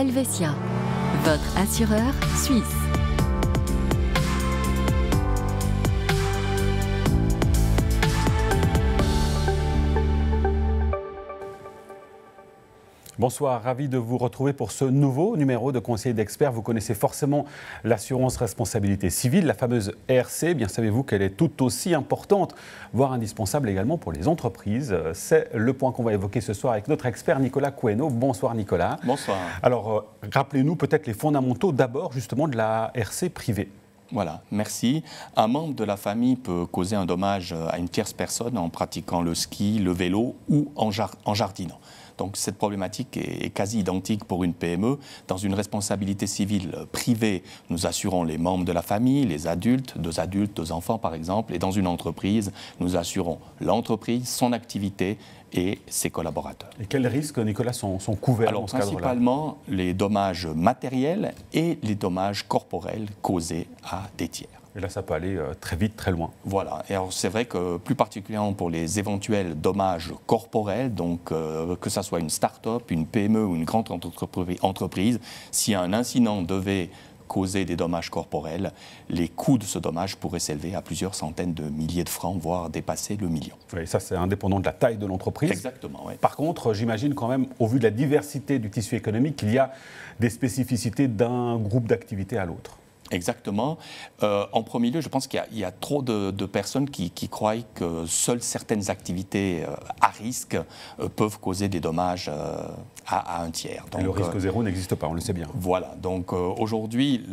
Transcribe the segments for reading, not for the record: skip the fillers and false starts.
Helvetia, votre assureur suisse. Bonsoir, ravi de vous retrouver pour ce nouveau numéro de Conseil d'experts. Vous connaissez forcément l'assurance responsabilité civile, la fameuse ERC. Bien savez-vous qu'elle est tout aussi importante, voire indispensable également pour les entreprises. C'est le point qu'on va évoquer ce soir avec notre expert Nicolas Coeno. Bonsoir Nicolas. Bonsoir. Alors, rappelez-nous peut-être les fondamentaux d'abord justement de la ERC privée. Voilà, merci. Un membre de la famille peut causer un dommage à une tierce personne en pratiquant le ski, le vélo ou en jardinant. Donc cette problématique est quasi identique pour une PME. Dans une responsabilité civile privée, nous assurons les membres de la famille, les adultes, deux enfants par exemple. Et dans une entreprise, nous assurons l'entreprise, son activité et ses collaborateurs. Et quels risques, Nicolas, sont couverts dans ce cadre-là ? Principalement les dommages matériels et les dommages corporels causés à des tiers. Et là, ça peut aller très vite, très loin. Voilà. Et alors, c'est vrai que plus particulièrement pour les éventuels dommages corporels, donc que ça soit une start-up, une PME ou une grande entreprise, si un incident devait causer des dommages corporels, les coûts de ce dommage pourraient s'élever à plusieurs centaines de milliers de francs, voire dépasser le million. Oui, ça c'est indépendant de la taille de l'entreprise. Exactement, oui. Par contre, j'imagine quand même, au vu de la diversité du tissu économique, qu'il y a des spécificités d'un groupe d'activités à l'autre. Exactement. En premier lieu, je pense qu'il y a trop de personnes qui croient que seules certaines activités à risque peuvent causer des dommages à un tiers. Donc, le risque zéro n'existe pas, on le sait bien. Voilà. Donc aujourd'hui,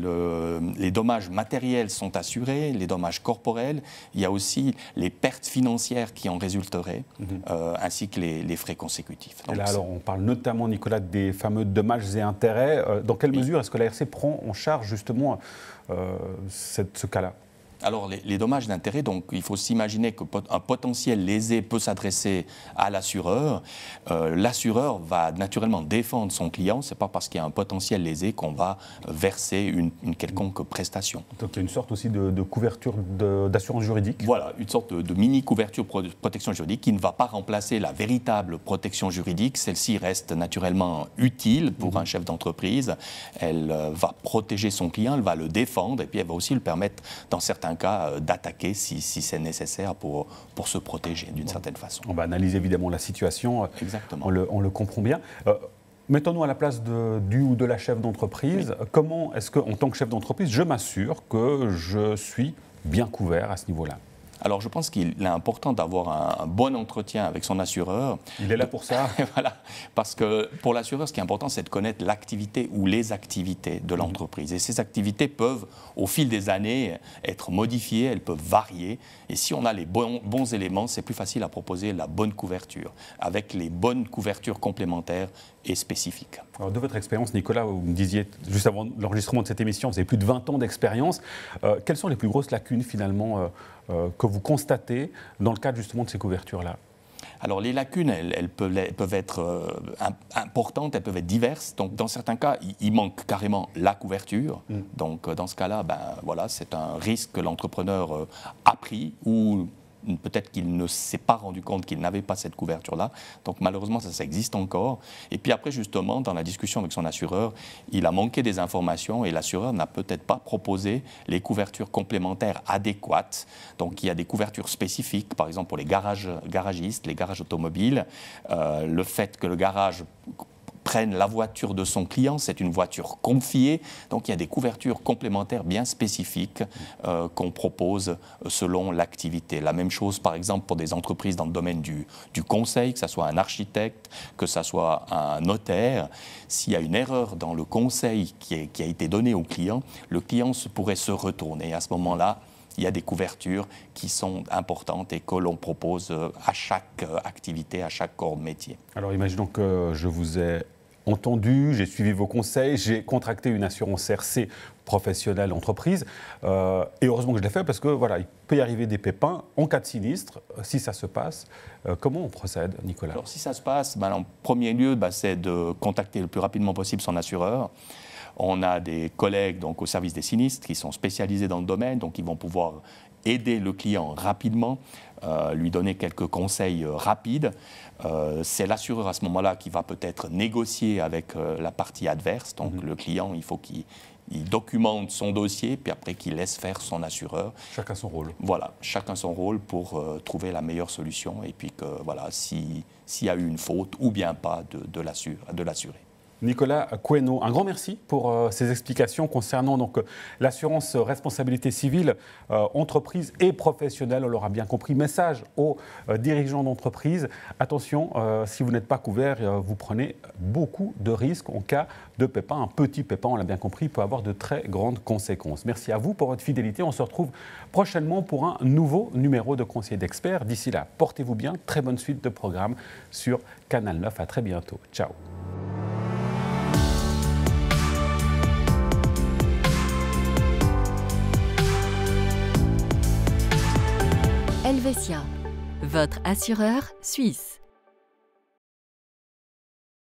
les dommages matériels sont assurés, les dommages corporels. Il y a aussi les pertes financières qui en résulteraient, ainsi que les frais consécutifs. Donc, et là, alors, on parle notamment, Nicolas, des fameux dommages et intérêts. Dans quelle mesure est-ce que la RC prend en charge justement ce cas-là ? Alors, les dommages d'intérêt, donc il faut s'imaginer qu'un potentiel lésé peut s'adresser à l'assureur. L'assureur va naturellement défendre son client. Ce n'est pas parce qu'il y a un potentiel lésé qu'on va verser une quelconque prestation. Donc il y a une sorte aussi de couverture d'assurance juridique. Voilà, une sorte de mini-couverture protection juridique qui ne va pas remplacer la véritable protection juridique. Celle-ci reste naturellement utile pour un chef d'entreprise. Elle va protéger son client, elle va le défendre et puis elle va aussi le permettre, dans certains cas, d'attaquer si c'est nécessaire pour se protéger d'une certaine façon. On va analyser évidemment la situation. Exactement. On le comprend bien. Mettons-nous à la place du ou de la chef d'entreprise. Oui. Comment est-ce qu'en tant que chef d'entreprise, je m'assure que je suis bien couvert à ce niveau-là ? Alors, je pense qu'il est important d'avoir un bon entretien avec son assureur. Il est là pour ça. Voilà. Parce que pour l'assureur, ce qui est important, c'est de connaître l'activité ou les activités de l'entreprise. Et ces activités peuvent, au fil des années, être modifiées, elles peuvent varier. Et si on a les bons éléments, c'est plus facile à proposer la bonne couverture, avec les bonnes couvertures complémentaires et spécifiques. Alors, de votre expérience, Nicolas, vous me disiez, juste avant l'enregistrement de cette émission, vous avez plus de 20 ans d'expérience. Quelles sont les plus grosses lacunes, finalement, que vous constatez dans le cadre justement de ces couvertures-là ? Alors les lacunes, elles peuvent être importantes, elles peuvent être diverses. Donc dans certains cas, il manque carrément la couverture. Donc dans ce cas-là, voilà, c'est un risque que l'entrepreneur a pris ou peut-être qu'il ne s'est pas rendu compte qu'il n'avait pas cette couverture-là. Donc malheureusement, ça existe encore. Et puis après, justement, dans la discussion avec son assureur, il a manqué des informations et l'assureur n'a peut-être pas proposé les couvertures adéquates. Donc il y a des couvertures spécifiques, par exemple pour les garagistes, les garages automobiles. Le fait que le garage prenne la voiture de son client, c'est une voiture confiée, donc il y a des couvertures complémentaires bien spécifiques qu'on propose selon l'activité. La même chose par exemple pour des entreprises dans le domaine du conseil, que ce soit un architecte, que ce soit un notaire. S'il y a une erreur dans le conseil qui a été donné au client, le client pourrait se retourner. À ce moment-là, il y a des couvertures qui sont importantes et que l'on propose à chaque activité, à chaque corps de métier. Alors imaginons que je vous ai entendu, j'ai suivi vos conseils, j'ai contracté une assurance RC professionnelle entreprise et heureusement que je l'ai fait parce que voilà, il peut y arriver des pépins en cas de sinistre. Si ça se passe, comment on procède, Nicolas ? Alors si ça se passe, en premier lieu, c'est de contacter le plus rapidement possible son assureur. On a des collègues donc, au service des sinistres qui sont spécialisés dans le domaine, donc ils vont pouvoir aider le client rapidement, lui donner quelques conseils rapides. C'est l'assureur à ce moment-là qui va peut-être négocier avec la partie adverse. Donc le client, il faut qu'il documente son dossier, puis après qu'il laisse faire son assureur. Chacun son rôle. Voilà, chacun son rôle pour trouver la meilleure solution et puis que voilà, s'il y a eu une faute ou bien pas, de l'assurer. Nicolas Queno, un grand merci pour ces explications concernant donc l'assurance responsabilité civile entreprise et professionnelle. On l'aura bien compris. Message aux dirigeants d'entreprise. Attention, si vous n'êtes pas couvert, vous prenez beaucoup de risques en cas de pépin. Un petit pépin, on l'a bien compris, peut avoir de très grandes conséquences. Merci à vous pour votre fidélité. On se retrouve prochainement pour un nouveau numéro de Conseil d'experts. D'ici là, portez-vous bien. Très bonne suite de programmes sur Canal 9. À très bientôt. Ciao. Helvetia, votre assureur suisse.